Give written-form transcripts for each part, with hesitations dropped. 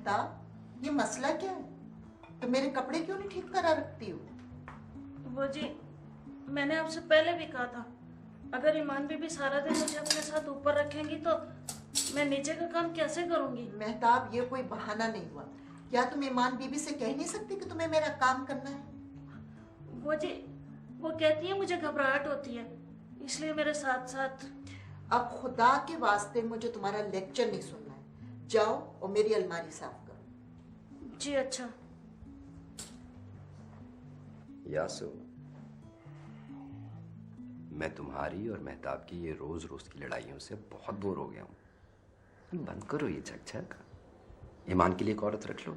मेहताब, ये मसला क्या है? तो मेरे कपड़े क्यों नहीं ठीक करा रखती हो? वो जी, मैंने आपसे पहले भी कहा था, अगर ईमान बीबी सारा दिन मुझे अपने साथ ऊपर रखेंगी तो मैं नीचे का काम कैसे करूंगी? मेहताब, ये कोई बहाना नहीं हुआ। क्या तुम ईमान बीबी से कह नहीं सकती कि तुम्हें मेरा काम करना है? वो जी, वो कहती है मुझे घबराहट होती है, इसलिए मेरे साथ साथ। अब खुदा के वास्ते मुझे तुम्हारा लेक्चर नहीं सुनना है। जाओ और मेरी अलमारी साफ करो। जी अच्छा। यासु, मैं तुम्हारी और मेहताब की ये रोज रोज की लड़ाइयों से बहुत बोर हो गया हूं। बंद करो ये झकझक। ईमान के लिए एक औरत रख लो।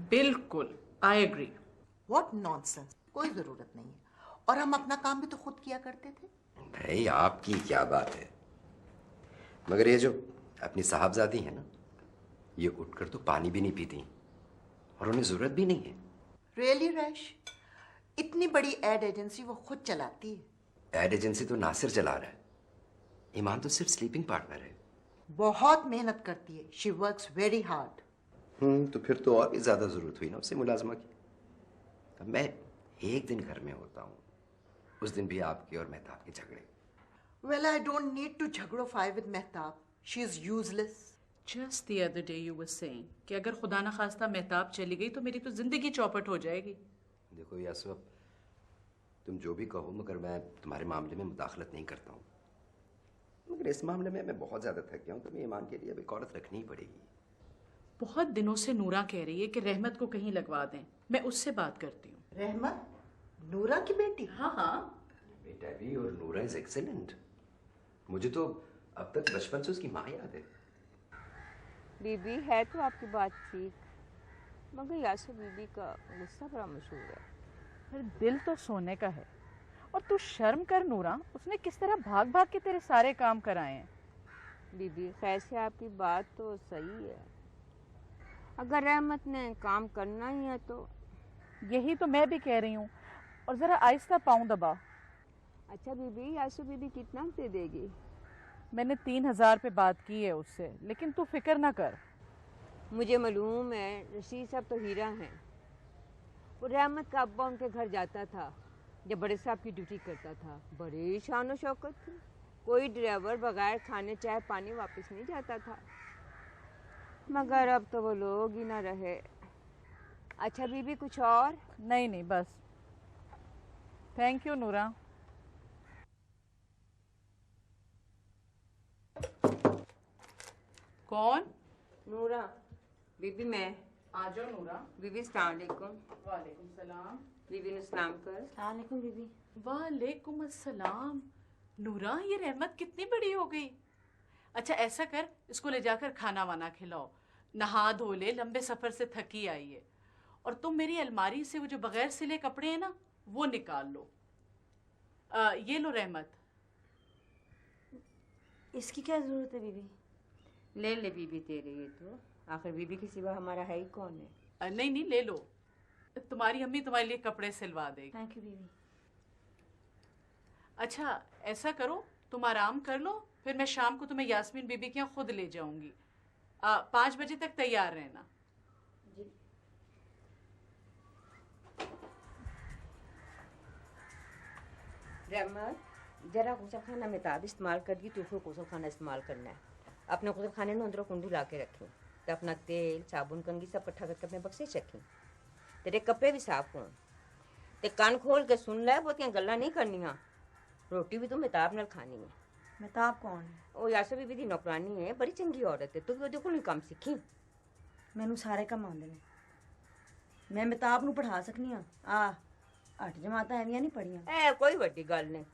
बिल्कुल, आई एग्री। व्हाट नॉनसेंस, कोई जरूरत नहीं है। और हम अपना काम भी तो खुद किया करते थे। भाई आपकी क्या बात है, मगर ये जो अपनी साहबजादी है ना, ये उठकर तो पानी भी नहीं पीती और उन्हें जरूरत भी नहीं है। रियली रैश, इतनी बड़ी एड एजेंसी वो खुद चलाती है। एड एजेंसी तो नासिर चला रहा है, ईमान तो सिर्फ स्लीपिंग पार्टनर है। बहुत मेहनत करती है। She works very hard. तो फिर तो और भी ज्यादा जरूरत हुई ना उसे मुलाजमा की। अब मैं एक दिन घर में होता हूँ, उस दिन भी आपके और मेहताब के झगड़े। Well, I don't need to झगड़ो with Mehtab. She is useless. Just the other day you were saying कि अगर खुदा ना खास्ता मेहताब चली गई तो मेरी तो जिंदगी चौपट हो जाएगी। देखो यासु, अब तुम जो भी कहो, मगर मैं तुम्हारे मामले में मुदाखलत नहीं करता हूँ। मगर इस मामले में मैं बहुत ज्यादा थक गया हूँ। तुम्हें ईमान के लिए अब एक औरत रखनी ही पड़ेगी। बहुत दिनों से नूरा कह रही है कि रहमत को कहीं लगवा दें, मैं उससे बात करती हूँ। रहमत? नूरा की बेटी? हाँ हाँ, बेटा भी, और नूरा इज एक्सीलेंट। मुझे तो अब तक बचपन से उसकी माँ याद है। बीबी है तो आपकी बात ठीक, मगर यासु बीबी का गुस्सा बड़ा मशहूर है। फिर दिल तो सोने का है। और तू शर्म कर नूरा, उसने किस तरह भाग भाग के तेरे सारे काम कराए हैं। बीबी खैर से आपकी बात तो सही है, अगर रहमत ने काम करना ही है तो। यही तो मैं भी कह रही हूँ, और जरा आहिस्ता पाँव दबा। अच्छा बीबी, यासु बीबी कितना दे देगी? मैंने 3000 पे बात की है उससे, लेकिन तू फिक्र ना कर। मुझे मालूम है, रशीद साहब तो हीरा हैं। वो रहमत का अब्बा उनके घर जाता था जब बड़े साहब की ड्यूटी करता था। बड़ी शान और शौकत थी, कोई ड्राइवर बगैर खाने चाय पानी वापस नहीं जाता था। मगर अब तो वो लोग ही ना रहे। अच्छा बीबी, कुछ और? नहीं नहीं, बस। थैंक यू नूरा। कौन? नूरा। बीबी मैं। आ जाओ नूरा। बीबी अस्सलाम वालेकुम। वालेकुम सलाम। बीबी ने सलाम कर। वालेकुम बीबी। वालेकुम अस्सलाम। नूरा, ये रहमत कितनी बड़ी हो गई। अच्छा ऐसा कर, इसको ले जाकर खाना वाना खिलाओ, नहा धो ले, लंबे सफर से थकी आई है। और तुम मेरी अलमारी से वो जो बगैर सिले कपड़े हैं ना, वो निकाल लो। ये लो रहमत। इसकी क्या जरूरत है बीबी? ले ले बीबी, तेरे ये तो। आखिर बीबी के सिवा हमारा है ही कौन है? नहीं नहीं, ले लो, तुम्हारी अम्मी तुम्हारे लिए कपड़े सिलवा देगी। थैंक यू बीबी। अच्छा ऐसा करो, तुम आराम कर लो, फिर मैं शाम को तुम्हें यास्मीन बीबी के यहाँ खुद ले जाऊंगी। 5 बजे तक तैयार रहना। जी। रहमत, जरा गुसल खाना मेहताब इस्तेमाल करगी तो फिर गुसल खाना इस्तेमाल करना है। अपने गुसल खाने में अंदर कुंडी ला के रखें, तो अपना तेल साबुन कंगी सब इकट्ठा करके अपने बक्से च रखें। तेरे कपड़े भी साफ हों, ते कान खोल के सुन ले, बहुतियां गल्लां नहीं करनियां। रोटी भी तो मेहताब नाल खानी है। मेहताब कौन है? ਉਹ यासु बीबी दी नौकरानी है, बड़ी चंगी औरत है। तू भी ਉਹਦੇ ਕੋਲੋਂ ਕੰਮ ਸਿੱਖੀ। ਮੈਨੂੰ ਸਾਰੇ ਕੰਮ ਆਉਂਦੇ ਨੇ। ਮੈਂ मेहताब ਨੂੰ ਪੜ੍ਹਾ ਸਕਨੀ ਆ 8 ਜਮਾਤਾਂ ਐਵੇਂ ਨਹੀਂ ਪੜੀਆਂ। ਐ ਕੋਈ ਵੱਡੀ ਗੱਲ ਨਹੀਂ।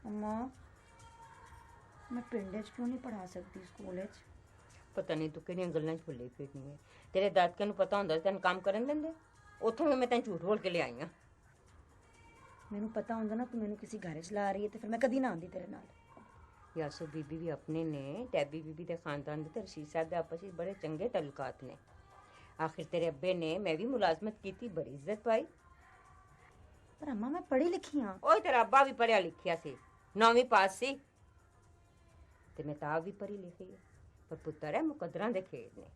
अम्मा, मैं पिंड च क्यों नहीं पढ़ा सकती स्कूल च? ਪਤਾ ਨਹੀਂ ਤੂੰ ਕਿਹੜੀਆਂ ਗੱਲਾਂ 'ਚ ਭੁੱਲੀ ਫਿਰਦੀ ਹੈ। ਤੇਰੇ ਦਾਦਕਿਆਂ ਨੂੰ ਪਤਾ ਹੁੰਦਾ ਤੈਨੂੰ ਕੰਮ ਕਰਨ ਦਿੰਦੇ? ਉੱਥੋਂ ਵੀ ਮੈਂ ਤੈਨੂੰ ਝੂਠ ਬੋਲ ਕੇ ਲਿਆਈ ਆ। ਮੈਨੂੰ ਪਤਾ ਹੁੰਦਾ ਨਾ ਤੂੰ ਮੈਨੂੰ ਕਿਸੇ ਘਰ ਚ ਲਾ ਰਹੀ ਹੈ ਤੇ ਫਿਰ ਮੈਂ ਕਦੀ ਨਾ ਆਉਂਦੀ ਤੇਰੇ ਨਾਲ। यासु बीबी भी अपने ने, टैबी बीबी के खानदान के रशीद साहब के आपस में बड़े चंगे तल्लुकात ने। आखिर तेरे अब्बे ने मैं भी मुलाजमत की थी, बड़ी इज्जत पाई। पर अम्मा मैं पढ़ी लिखी हाँ। ओए तेरा अब्बा भी पढ़िया लिखिया सी, 9वीं पास सी। ते मेहताब भी पढ़ी लिखी है, पर पुत्तर है मुकद्दरां दे खेड ने।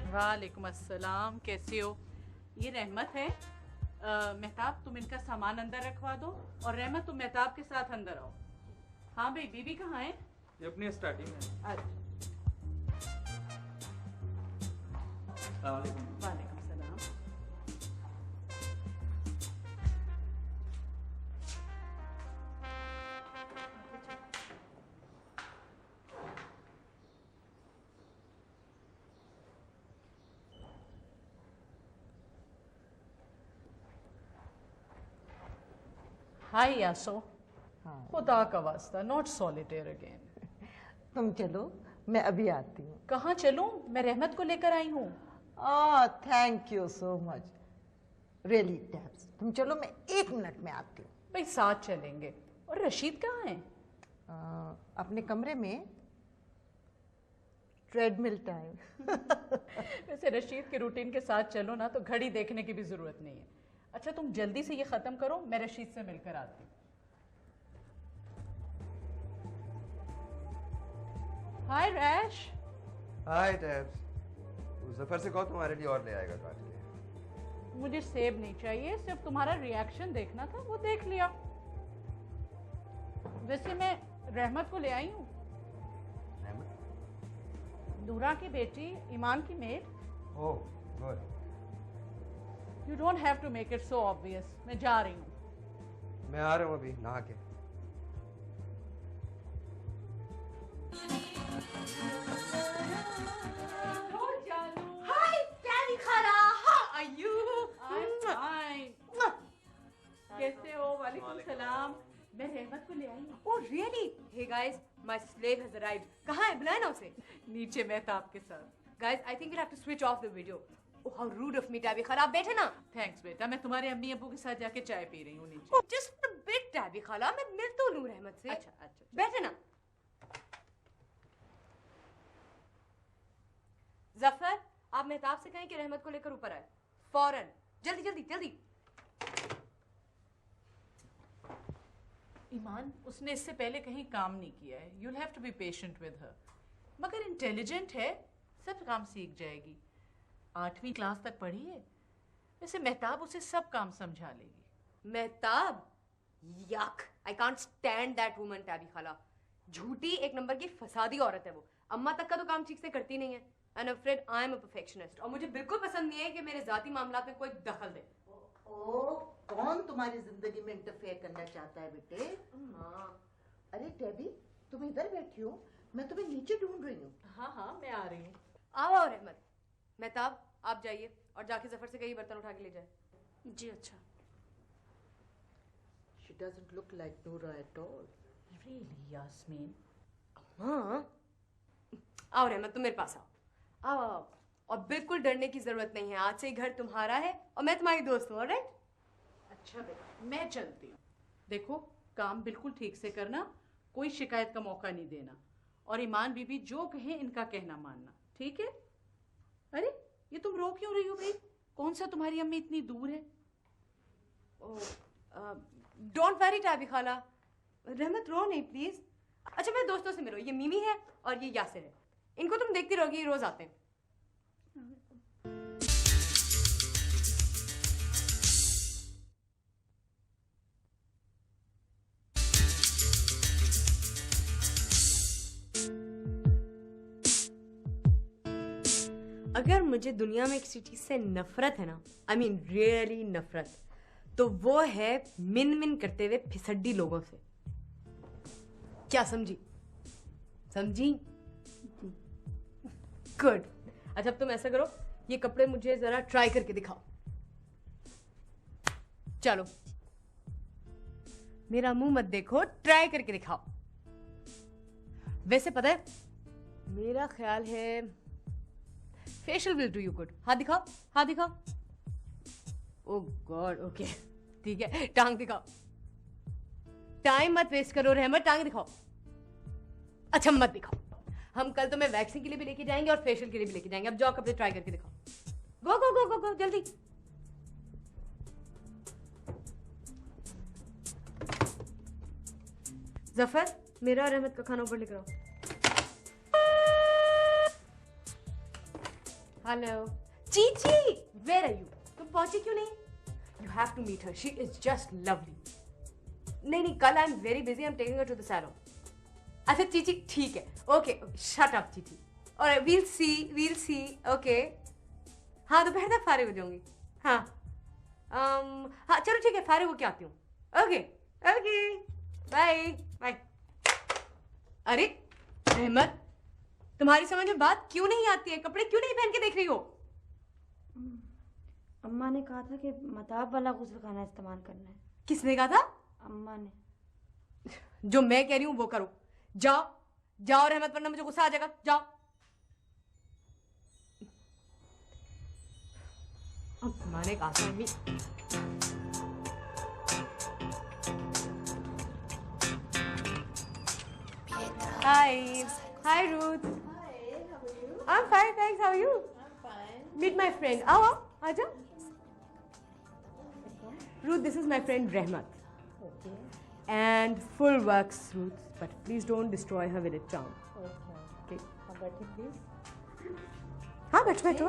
वालेकुम अस्सलाम, कैसे हो? ये रहमत है। मेहताब, तुम इनका सामान अंदर रखवा दो और रहमत तुम मेहताब के साथ अंदर आओ। हाँ भाई, बीबी कहाँ है? ये अपनी स्टडी में है। वालेकुम सलाम। हाय यासो, खुदा का वास्ता, नॉट सॉलिटेयर अगेन। तुम चलो, मैं अभी आती हूँ। कहाँ चलूं? मैं रहमत को लेकर आई हूँ। Thank you so much, really taps. तुम चलो, मैं 1 मिनट में आती हूँ। भाई साथ चलेंगे। और रशीद कहाँ है? अपने कमरे में ट्रेडमिल टाइम। वैसे रशीद के रूटीन के साथ चलो ना तो घड़ी देखने की भी जरूरत नहीं है। अच्छा तुम जल्दी से ये खत्म करो, मैं रशीद से मिलकर आती हूँ। हाय रैश। हाय टैब्स। जफर से कहो तुम्हारे लिए और ले आएगा काट के। मुझे सेब नहीं चाहिए, सिर्फ तुम्हारा रिएक्शन देखना था, वो देख लिया। वैसे मैं रहमत को ले आई हूँ, नूरा की बेटी, ईमान की maid. Oh good. You don't have to make it so obvious. मैं जा रही हूँ। मैं आ रहा हूँ अभी नहा के। Hi, Daddy Khala. How are you? I'm fine. कैसे हो? वालेकुम सलाम। मैं रहमत को ले आई हूँ। Oh, really? Hey guys, my slave has arrived. कहाँ है? बुलाया ना उसे। नीचे मेहताब के साथ। Guys, I think we'll have to switch off the video. Oh, how rude of me, Tabby Khala. आप बैठे ना। थैंक्स बेटा, मैं तुम्हारे अम्मी अब्बू के साथ जाके चाय पी रही हूँ नीचे। Oh, just for a bit, Tabby Khala. मैं मिल तो लूँ रहमत से। अच्छा अच्छा। बैठे ना। जफर, आप मेहताब से कहें कि रहमत को लेकर ऊपर आए। फौरन। जल्दी जल्दी जल्दी। ईमान, उसने इससे पहले कहीं काम नहीं किया है। You'll have to be patient with her. मगर इंटेलिजेंट है, सब काम सीख जाएगी। 8वीं क्लास तक पढ़ी है। वैसे मेहताब उसे सब काम समझा लेगी। Mehtab? Yuck. I can't stand that woman, Tabby Khala. झूठी, एक नंबर की फसादी औरत है वो। अम्मा तक का तो काम ठीक से करती नहीं है। I'm afraid I'm a perfectionist. और मुझे बिल्कुल पसंद नहीं है कि मेरे जाती मामलात में कोई दखल दे। कौन तुम्हारी जिंदगी में इंटरफेयर करना चाहता है बेटे? हाँ अरे टेबी, तुम इधर बैठी हो, मैं तुम्हें नीचे ढूंढ रही हूँ। हाँ हाँ, मैं आ रही हूँ। आओ रहमत। मेहताब, आप जाइए और जाके जफर से कहीं बर्तन उठा के ले जाए। जी अच्छा। She doesn't look like Noora at all. Really, Yasmin? हाँ, आओ रहमत, तुम मेरे पास आओ। आओ आओ, और बिल्कुल डरने की जरूरत नहीं है। आज से ही घर तुम्हारा है और मैं तुम्हारी दोस्त हूँ, ऑलराइट? अच्छा बेटा, मैं चलती हूँ। देखो, काम बिल्कुल ठीक से करना, कोई शिकायत का मौका नहीं देना, और ईमान बीबी जो कहे इनका कहना मानना, ठीक है? अरे ये तुम रो क्यों रही हो भाई? कौन सा तुम्हारी अम्मी इतनी दूर है? डोंट वरी टाबी खाला। रहमत रो नहीं प्लीज। अच्छा मेरे दोस्तों से मिलो, ये मिमी है और ये यासिर है। इनको तुम देखती रहोगी, ये रोज आते हैं। अगर मुझे दुनिया में किसी चीज से नफरत है ना, आई मीन रियली नफरत, तो वो है मिन मिन करते हुए फिसड्डी लोगों से। क्या समझी? समझी? गुड। अच्छा अब तुम ऐसा करो, ये कपड़े मुझे जरा ट्राई करके दिखाओ। चलो, मेरा मुंह मत देखो, ट्राई करके दिखाओ। वैसे पता है, मेरा ख्याल है facial will do you good. हाथ दिखाओ, हाथ दिखाओ। ओह गॉड, ओके ठीक है। टांग दिखाओ। टाइम मत वेस्ट करो रहमत, टांग दिखाओ। अच्छा मत दिखाओ, हम कल तुम्हें वैक्सिंग के लिए भी लेके जाएंगे और फेशियल के लिए भी लेके जाएंगे। अब जाओ कपड़े ट्राई करके दिखाओ। गो गो गो गो गो जल्दी। जफर, मेरा और रहमत का खाना ऊपर लेकर आओ। Hello Chichi, where are you? तुम पहुंची क्यों नहीं? You have to meet her, she is just lovely. नहीं, कल I am very busy, I am taking her to the salon. अच्छा चीची ठीक है, ओके शट अप चीची. और वील सी ओके. हाँ दोपहर तक फारिग हो जाऊंगी. हाँ हाँ चलो ठीक है, फारिग होके आती हूँ. Okay bye bye. अरे अहमद, तुम्हारी समझ में बात क्यों नहीं आती है? कपड़े क्यों नहीं पहन के देख रही हो? अम्मा ने कहा था कि मताब वाला गुस्लखाना इस्तेमाल करना है. किसने कहा था? अम्मा ने. जो मैं कह रही हूँ वो करो. जाओ रहमत, वरना मुझे गुस्सा आ जाएगा. जाओ. माने कहा था mummy. Hi Ruth. Hi, how are you? I'm fine, thanks. How are you? I'm fine. Meet my friend. आओ आजा. Ruth, this is my friend Rahmat. Okay. And full works, Ruth. But please don't destroy her with a charm. Okay. Okay. How about you, please? हाँ बैठो.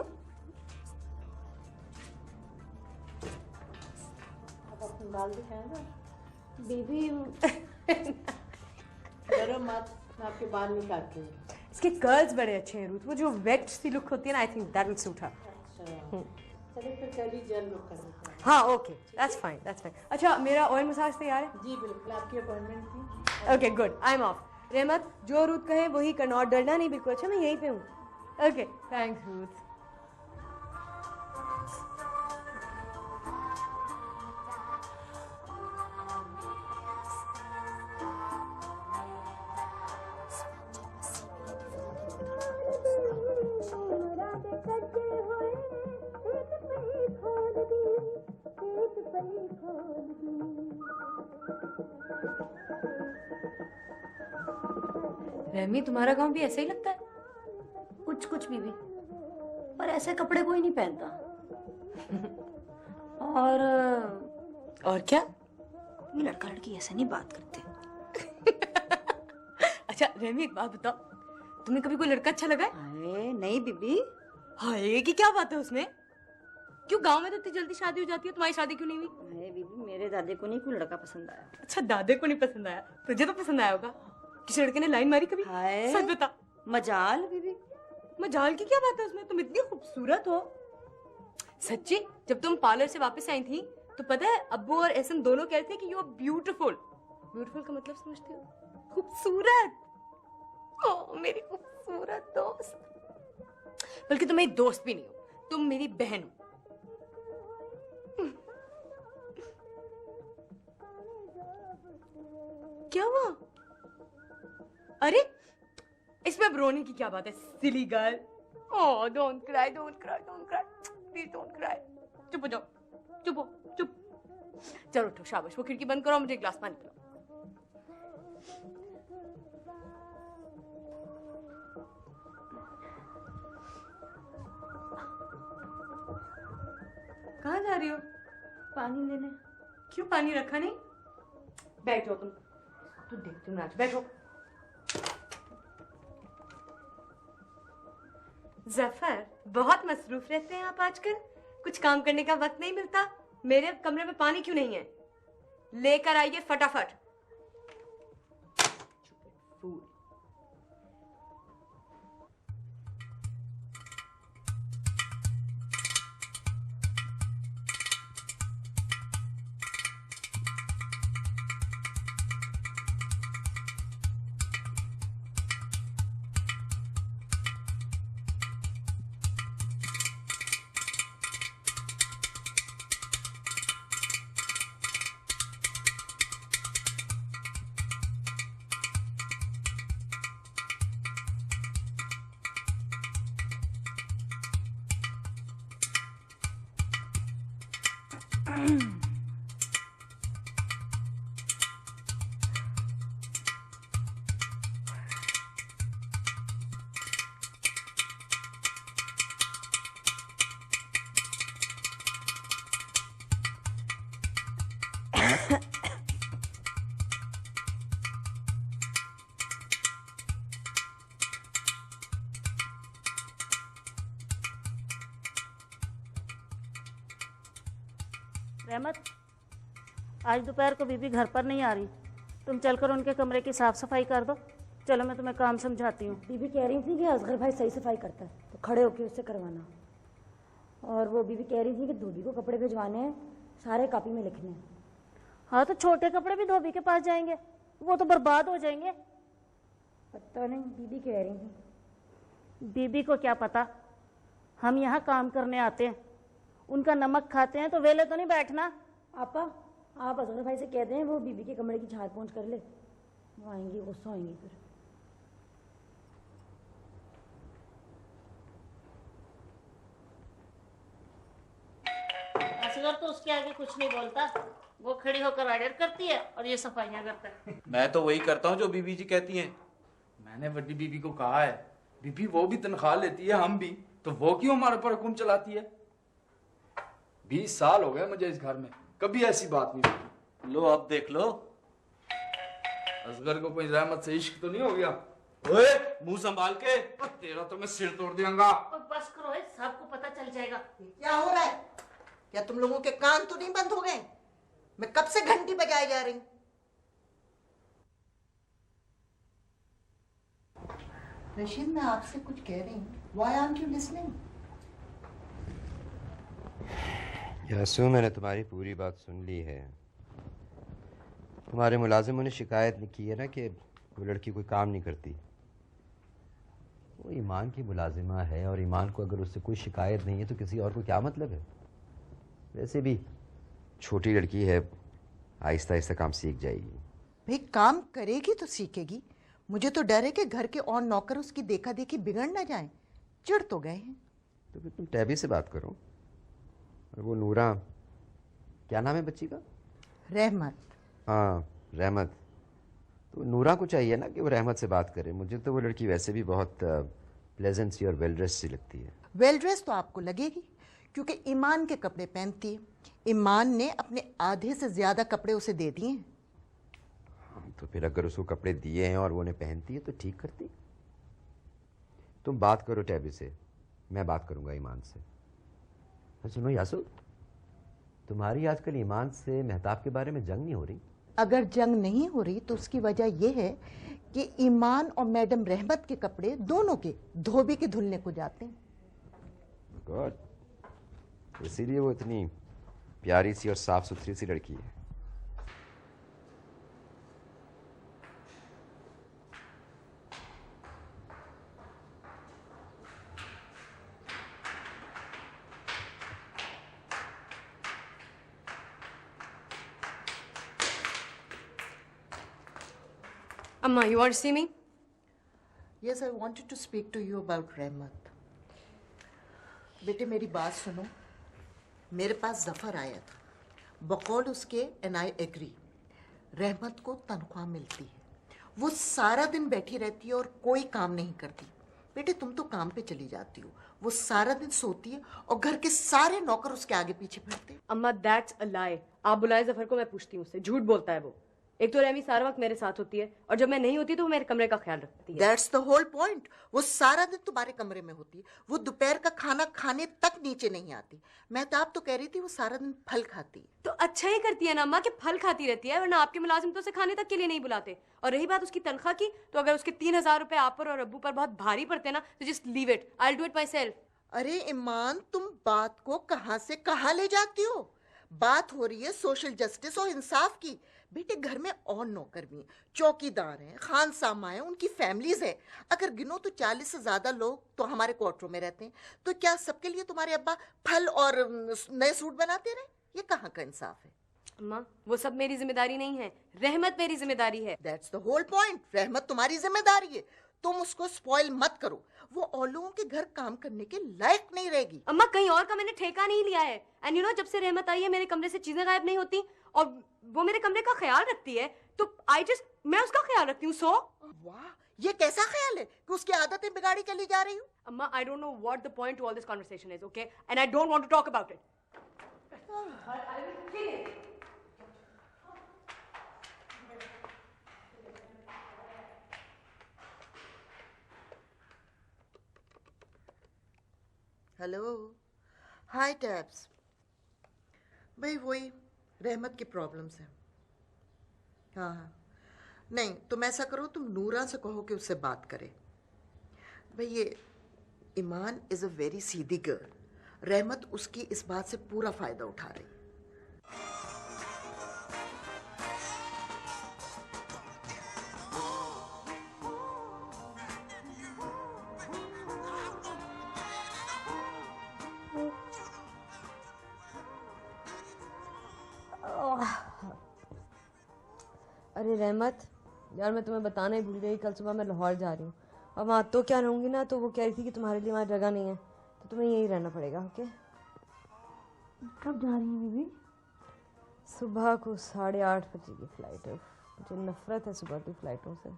अब अपने बाल दिखाएं ना. Baby डरो मत, मैं आपके बाल नहीं काटती हूँ. इसके कर्ल्स बड़े अच्छे हैं रूथ. वो जो वेट सी लुक होती है ना, I think that will suit her. अच्छा. चलो फिर कर्ली जेल लुक कर देते हैं. हाँ ओके, दैट्स फाइन. अच्छा मेरा ऑयल मसाज तैयार है? जी बिल्कुल, आपकी अपॉइंटमेंट थी. Okay good, I am of. रहमत, जो रूथ कहे वही करना और डरना नहीं बिल्कुल. अच्छा मैं यहीं पे हूँ. Okay thanks Ruth. रहमी, तुम्हारा गांव भी ऐसा ही लगता है. कुछ बीबी, पर ऐसे कपड़े कोई नहीं पहनता. और क्या? ये लड़का लड़की ऐसे नहीं बात करते. अच्छा रहमी, एक बात बताओ, तुम्हें कभी कोई लड़का अच्छा लगा है? अरे नहीं बीबी. हाय की क्या बात है उसमें? क्यों गांव में तो इतनी जल्दी शादी हो जाती है, तुम्हारी शादी क्यों नहीं हुई? अरे बीबी, मेरे दादे को नहीं कोई लड़का पसंद आया. अच्छा दादे को नहीं पसंद आया, तुझे तो पसंद आया होगा. किसी लड़के ने लाइन मारी कभी? हाय, सच बता. मजाल बीबी. मजाल की क्या बात है उसमें? तुम इतनी खूबसूरत हो. सच्ची, जब तुम पार्लर से वापस आई थी तो पता है अब्बू और एहसन दोनों कह रहे थे कि यू आर ब्यूटीफुल. ब्यूटीफुल का मतलब समझते हो? खूबसूरत. ओ मेरी खूबसूरत दोस्त. बल्कि तुम मेरी दोस्त भी नहीं हो, तुम मेरी बहन हो. क्या हुआ? अरे इसमें अब रोने की क्या बात है? Silly girl. Oh don't cry, please don't cry. चुप हो जाओ, चुप. चलो उठो, शाबाश. वो खिड़की बंद करो, मुझे एक गिलास पानी पिलाओ. कहाँ जा रही हो? पानी लेने. क्यों पानी रखा नहीं? बैठो तुम देखते हो नाच. बैठो. जफर, बहुत मसरूफ रहते हैं आप आजकल. कुछ काम करने का वक्त नहीं मिलता. मेरे कमरे में पानी क्यों नहीं है? लेकर आइए फटाफट. रहमत, आज दोपहर को बीबी घर पर नहीं आ रही, तुम चलकर उनके कमरे की साफ सफाई कर दो। चलो मैं तुम्हें काम समझाती हूँ। बीबी कह रही थी कि असगर भाई सही सफाई करता है, तो खड़े होके उससे करवाना। और वो बीबी कह रही थी कि धोबी को कपड़े भिजवाने हैं, सारे कॉपी में लिखने हैं। हाँ तो छोटे कपड़े भी धोबी के पास जाएंगे, वो तो बर्बाद हो जाएंगे। पता नहीं, बीबी कह रही थी। बीबी को क्या पता, हम यहाँ काम करने आते हैं, उनका नमक खाते हैं, तो वेले तो नहीं बैठना। आपा, आप असगर भाई से कह दें वो बीबी के कमरे की झाड़ पोंछ कर ले, वो आएंगी, गुस्सा होंगी फिर। असगर तो उसके आगे कुछ नहीं बोलता, वो खड़ी होकर ऑर्डर करती है और ये सफाइयाँ करता है। मैं तो वही करता हूँ जो बीबी जी कहती हैं। मैंने बड़ी बीबी को कहा है, बीबी वो भी तनख्वाह लेती है, हम भी, तो वो क्यों हमारे पर हुक्म चलाती है? 20 साल हो गए मुझे इस घर में, कभी ऐसी बात नहीं देखी। लो अब देख लो, असगर को कोई रहमत से इश्क तो नहीं हो गया? ओए मुंह संभाल के, तेरा तो मैं सिर तोड़ दूंगा। और बस करो, सबको पता चल जाएगा। क्या हो रहा है? क्या तुम लोगों के कान तो नहीं बंद हो गए? मैं कब से घंटी बजाई जा रही हूं। रशीद, मैं आपसे कुछ कह रही हूँ। Why aren't you listening? यासू, मैंने तुम्हारी पूरी बात सुन ली है। तुम्हारे मुलाजिमों ने शिकायत की है ना कि वो लड़की कोई काम नहीं करती। वो ईमान की मुलाजिमा है, और ईमान को अगर उससे कोई शिकायत नहीं है तो किसी और को क्या मतलब है? वैसे भी छोटी लड़की है, आहिस्ता आहिस्ता काम सीख जाएगी। भाई, काम करेगी तो सीखेगी। मुझे तो डर है कि घर के और नौकर उसकी देखा देखी बिगड़ ना जाए। चिढ़ तो गए हैं। तो फिर तुम टैबी से बात करो। और वो नूरा, क्या नाम है बच्ची का? रहमत। हाँ, रहमत। तो नूरा को चाहिए ना कि वो रहमत से बात करे। मुझे तो वो लड़की वैसे भी बहुत प्लेजेंट सी और वेल ड्रेस सी लगती है। वेल ड्रेस तो आपको लगेगी क्योंकि ईमान के कपड़े पहनती है। ईमान ने अपने आधे से ज्यादा कपड़े उसे दे दिए हैं। हाँ, तो फिर अगर उसको कपड़े दिए हैं और वो उन्हें पहनती है तो ठीक करती। तुम बात करो टैबी से, मैं बात करूंगा ईमान से। सुनो यासु, तुम्हारी आजकल ईमान से मेहताब के बारे में जंग नहीं हो रही? अगर जंग नहीं हो रही तो उसकी वजह यह है कि ईमान और मैडम रहमत के कपड़े दोनों के धोबी के धुलने को जाते हैं। गॉड, इसीलिए वो इतनी प्यारी सी और साफ सुथरी सी लड़की है। Amma, you want to see me? Yes, I wanted to speak to you about रहमत। बेटे मेरी बात सुनो। मेरे पास जफर आया था, बकौल उसके एंड आई एग्री। रहमत को तनख्वाह मिलती है, वो सारा दिन बैठी रहती है और कोई काम नहीं करती। बेटे तुम तो काम पे चली जाती हो, वो सारा दिन सोती है और घर के सारे नौकर उसके आगे पीछे फिरते हैं। अम्मा, that's a lie। आप बुलाए जफर को, मैं पूछती हूँ उससे। झूठ बोलता है वो। एक तो रेमी सारा वक्त मेरे साथ होती है, और जब मैं नहीं होती तो वो मेरे कमरे का ख्याल रखती है। That's the whole point। वो सारा दिन तुम्हारे कमरे में होती है, वो दोपहर का खाना खाने तक नीचे नहीं आती। मेहताब तो कह रही थी वो सारा दिन फल खाती है। तो अच्छा ही करती है ना अम्मा कि फल खाती रहती है, वरना आपके मुलाजिम तो उसे खाने तक के लिए नहीं बुलाते। और रही बात उसकी तनख्वाह की, तो अगर उसके 3000 रुपए आप पर और अब्बू पर बहुत भारी पड़ते ना, तो just leave it, I will do it my self. अरे ईमान, तुम बात को कहां से कहां ले जाती हो? बात हो रही है सोशल जस्टिस और इंसाफ की। बेटे घर में और नौकर भी हैं, चौकीदार हैं, खान सामा हैं, उनकी फैमिलीज हैं। अगर गिनो तो 40 से ज्यादा लोग तो हमारे क्वार्टरों में रहते हैं। तो क्या सबके लिए तुम्हारे अब्बा फल और नए सूट बनाते रहे? ये कहाँ का इंसाफ है? अम्मा, वो सब मेरी जिम्मेदारी नहीं है, रहमत मेरी जिम्मेदारी है। That's the whole point. Rehmat तुम्हारी जिम्मेदारी है, तुम उसको स्पॉइल मत करो। वो और लोगों के घर काम करने के लायक नहीं रहेगी। अम्मा, कहीं और का मैंने ठेका नहीं लिया है। एंड यू नो, जब से रहमत आई है मेरे कमरे से चीजें गायब नहीं होती, और वो मेरे कमरे का ख्याल रखती है, तो मैं उसका ख्याल रखती हूँ। सो वाह, ये कैसा ख्याल है कि उसकी आदतें बिगाड़ी चली जा रही हूँ? अम्मा, I don't know what the point to all this conversation is, okay? And I don't want to talk about it. Hello, hi Tabs. भाई वही रहमत की प्रॉब्लम्स हैं। हाँ हाँ, नहीं तुम ऐसा करो, तुम नूरा से कहो कि उससे बात करे। भाई ये ईमान इज़ अ वेरी सीधी गर्ल, रहमत उसकी इस बात से पूरा फ़ायदा उठा रही। अरे रहमत, यार मैं तुम्हें बताना ही भूल गई, कल सुबह मैं लाहौर जा रही हूँ। अब वहाँ तो क्या रहूँगी ना, तो वो कह रही थी कि तुम्हारे लिए वहाँ जगह नहीं है, तो तुम्हें यहीं रहना पड़ेगा। ओके? कब जा रही हैं बीबी? सुबह को 8:30 बजे की फ़्लाइट है। मुझे नफरत है सुबह की फ़्लाइटों से।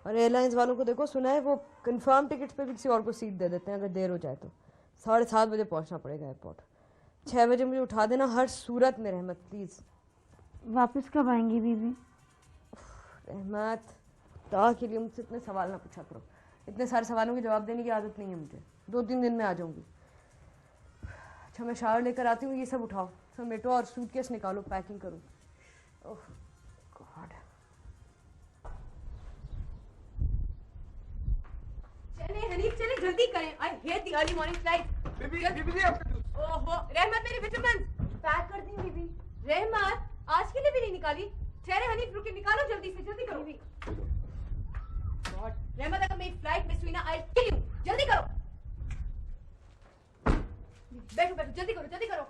और एयरलाइंस वालों को देखो, सुना है वो कंफर्म टिकट्स पे भी किसी और को सीट दे देते हैं अगर देर हो जाए तो। 7:30 बजे पहुँचना पड़ेगा एयरपोर्ट। 6 बजे मुझे उठा देना हर सूरत में रहमत, प्लीज़। वापस कब आएंगी बीबी? रहमत, खुदा के लिए मुझसे इतने सवाल ना पूछा करो। इतने सारे सवालों के जवाब देने की आदत नहीं है मुझे। 2-3 दिन में आ जाऊंगी। अच्छा मैं शावर लेकर आती हूँ, ये सब उठाओ, समेटो और सूटकेस निकालो, पैकिंग करूँ। Oh God. चले हनीफ चले, जल्दी करें। I hate the early morning flight. बीबी ओहो रहमत, मेरी विटामिन पैक कर दी बीबी। रहमत आज के लिए भी नहीं निकाली? ठहरे हनीफ, रुके, निकालो जल्दी से, जल्दी करो। गॉड रहमत, अगर मेरी फ्लाइट मिस हुई ना आई किल यू। जल्दी करो, बैठो बैठो, जल्दी करो जल्दी करो।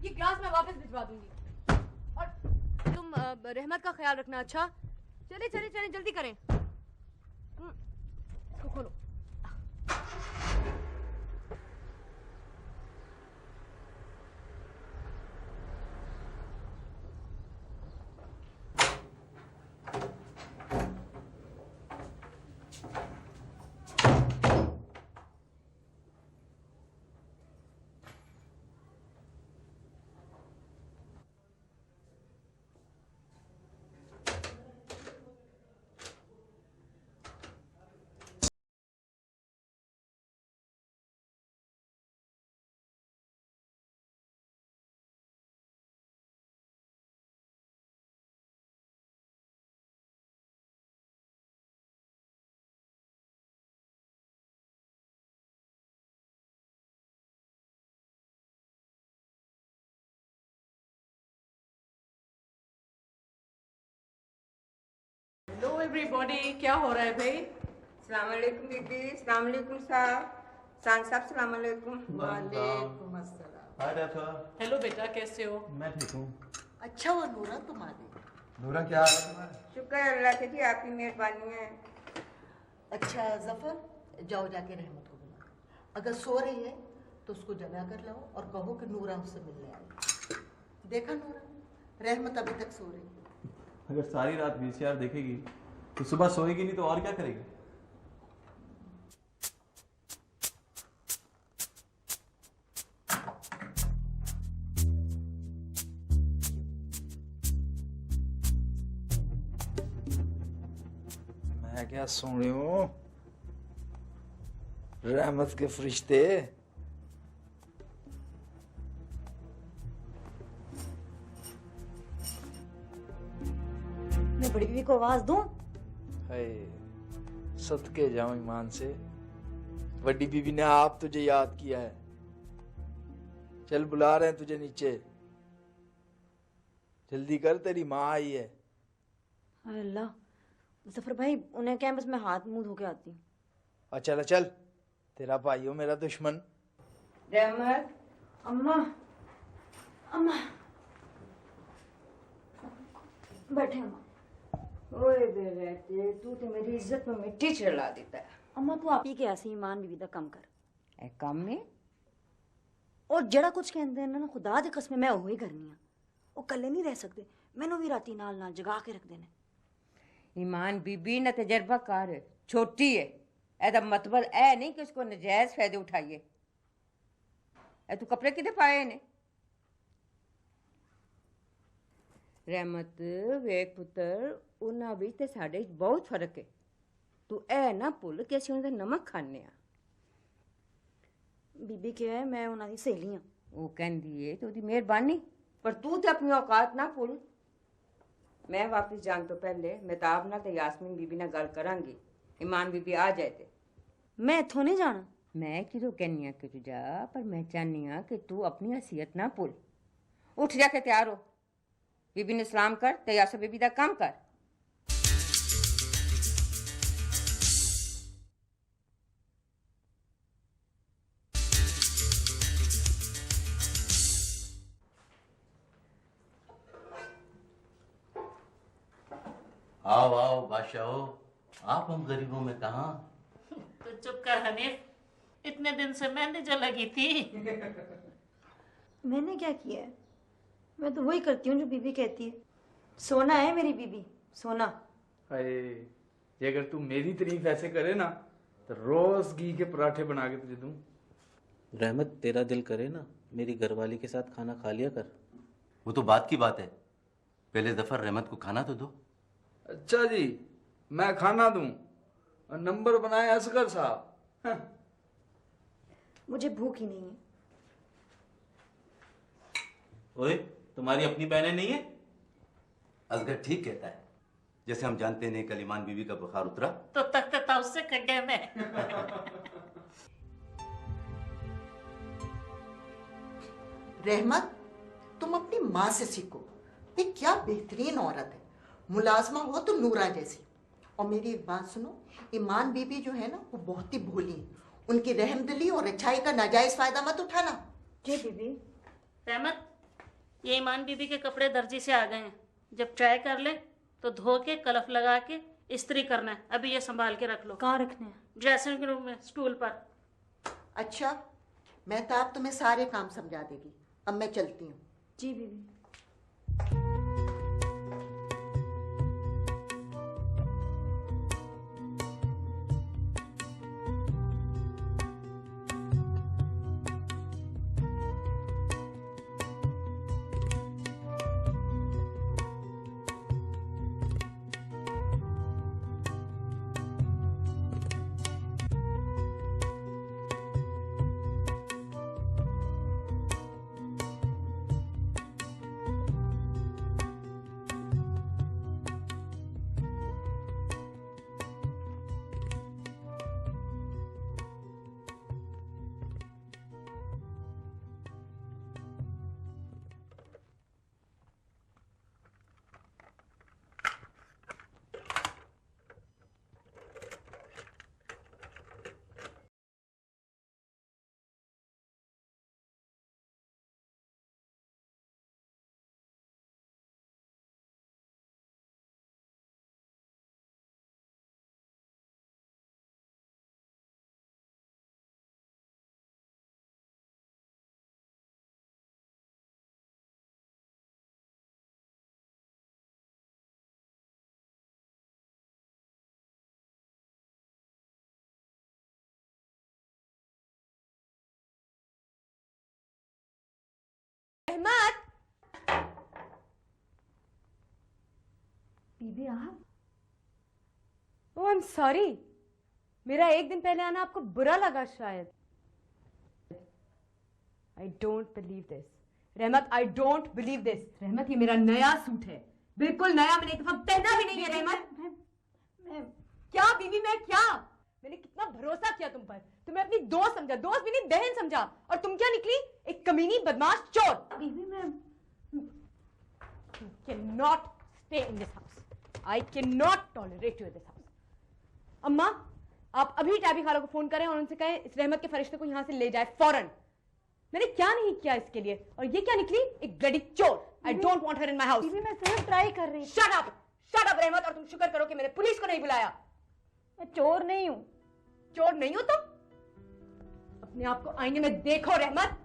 ये ग्लास मैं वापस भिजवा दूंगी। और तुम रहमत का ख्याल रखना। अच्छा चले चले चले, जल्दी करें। इसको खोलो। हेलो एवरीबॉडी, क्या हो रहा है भाई? अस्सलाम वालेकुम बीबी। अस्सलाम वालेकुम साहब। साहब अस्सलाम वालेकुम। वालेकुम अस्सलाम। हाय डाफा। हेलो बेटा, कैसे हो? मैं ठीक हूँ। अच्छा हुआ नूरा तुम आ गई। नूरा क्या हाल है तुम्हारा? शुक्र है अल्लाह के जी, आपकी मेहरबानी है। अच्छा जफर, जाओ जाके रहमत को बुला। अगर सो रही है तो उसको जगा कर लाओ और कहो कि नूरा उससे मिलने आई। देखा नूरा, रहमत अभी तक सो रही है। अगर सारी रात वीसीआर देखेगी तो सुबह सोएगी नहीं तो और क्या करेगी? मैं क्या सुन रही हूँ? रहमत के फरिश्ते। मैं बड़ी बीवी को आवाज दूं? हाय, सदके जाऊं ईमान से, बड़ी बीबी ने आप तुझे याद किया है। चल बुला रहे हैं तुझे नीचे, जल्दी कर, तेरी माँ आई है। हाय अल्लाह, जफर भाई उन्हें क्या, बस मैं हाथ मुंह धो के आती हूँ। और चल चल, तेरा भाई हो मेरा दुश्मन। रहमत, अम्मा, अम्मा बैठे अम्मा। ओए बेटे, तू तो मेरी इज्जत में मिट्टी चला देता है। अम्मा तू आप ही के ऐसे ईमान बीबी दा कम कर। ए काम में और जड़ा कुछ कहते हैं ना, खुदा दी कसम मैं वही करनी आ। वो कल्ले नहीं रह सकते, मैनू भी राती नाल नाल जगा के रख देने। ईमान बीबी ना तजर्बा कार है, छोटी है। ऐदा मतलब ऐ नहीं कि उसको नजायज फायदे उठाइए। ऐ तू कपड़े किधे पाए ने? रहमत वेख पुत्र, उन्हां विच ते साडे विच बहुत फर्क है। तू ऐ ना भुल कि असीं उन्हां दा नमक खाने आ। बीबी क्या है, मैं उन्हां दी सहेली हां। वो कहंदी है तो ओदी मेहरबानी, पर तू तो अपनी औकात ना भूल। मैं वापस जान तो पहले मेहताब ना ते यास्मीन बीबी ना गल करांगी, ईमान बीबी आ जाए ते। मैं इथों नहीं जाना। मैं किदों कहनी कि तू जा, पर मैं चाहनी हाँ कि तू अपनी हैसियत ना भूल। उठ जाके तैयार हो, बीबी ने सलाम कर ते यासा बीबी दा काम कर। आओ आओ बादशाह, आप हम गरीबों में कहाँ। तो चुप कर हनीफ, इतने दिन से मैंने जो लगी थी। मैंने क्या किया है? मैं तो वही करती हूँ जो बीबी कहती है। सोना है मेरी बीबी, सोना। अरे ये अगर तू मेरी तारीफ ऐसे करे ना तो रोज घी के पराठे बना के तुझे दूं। रहमत, तेरा दिल करे ना मेरी घरवाली के साथ खाना खा लिया कर। वो तो बात की बात है, पहले दफर रहमत को खाना तो दो। अच्छा जी, मैं खाना दूं और नंबर बनाए असगर साहब। मुझे भूख ही नहीं है। ओए, तुम्हारी अपनी बहनें नहीं है? असगर ठीक कहता है, जैसे हम जानते नहीं कल ईमान बीवी का बुखार उतरा तो तख्ते था उससे कड्डे में। रहमत, तुम अपनी माँ से सीखो, ये क्या बेहतरीन औरत है। मुलाजमा हो तो नूरा जैसी। और मेरी एक बात सुनो, ईमान बीबी जो है ना वो बहुत ही भोली है। उनकी रहमदिली और अच्छाई का नाजायज फायदा मत उठाना। जी बीबी। रहमत, ये ईमान बीबी के कपड़े दर्जी से आ गए हैं, जब ट्राई कर ले तो धो के कलफ लगा के इस्त्री करना है। अभी ये संभाल के रख लो। कहाँ रखने हैं? ड्रेसिंग रूम में, स्टूल पर। अच्छा, मेहताब तुम्हें सारे काम समझा देगी। अब मैं चलती हूँ। जी बीबी। रहमत, बीबी आप? ओह आई एम सॉरी, मेरा एक दिन पहले आना आपको बुरा लगा शायद। आई डोंट बिलीव दिस रहमत, आई डोंट बिलीव दिस रहमत। ये मेरा नया सूट है, बिल्कुल नया, मैंने एक दफा पहना भी नहीं है। रहमत, मैं क्या बीबी, मैं क्या? मैंने कितना भरोसा किया तुम पर, तुम्हें अपनी दोस्त समझा, दोस्त भी नहीं बहन समझा, और तुम क्या निकली? एक कमीनी बदमाश चोर। बीबी मैं cannot stay in this house. I cannot tolerate you in this house. अम्मा, आप अभी टैबी खाला को फोन करें और उनसे कहें इस रहमत के फरिश्ते को यहाँ से ले जाए फौरन। मैंने क्या नहीं किया इसके लिए, और ये क्या निकली? एक ब्लडी चोर। I don't want her in my house. बीबी मैं सिर्फ ट्राई कर रही थी। Shut up, shut up रहमत, और तुम शुक्र करो कि मैंने पुलिस को नहीं बुलाया। मैं चोर नहीं हूँ। चोर नहीं हो तुम? अपने आप को आईने में देखो रहमत।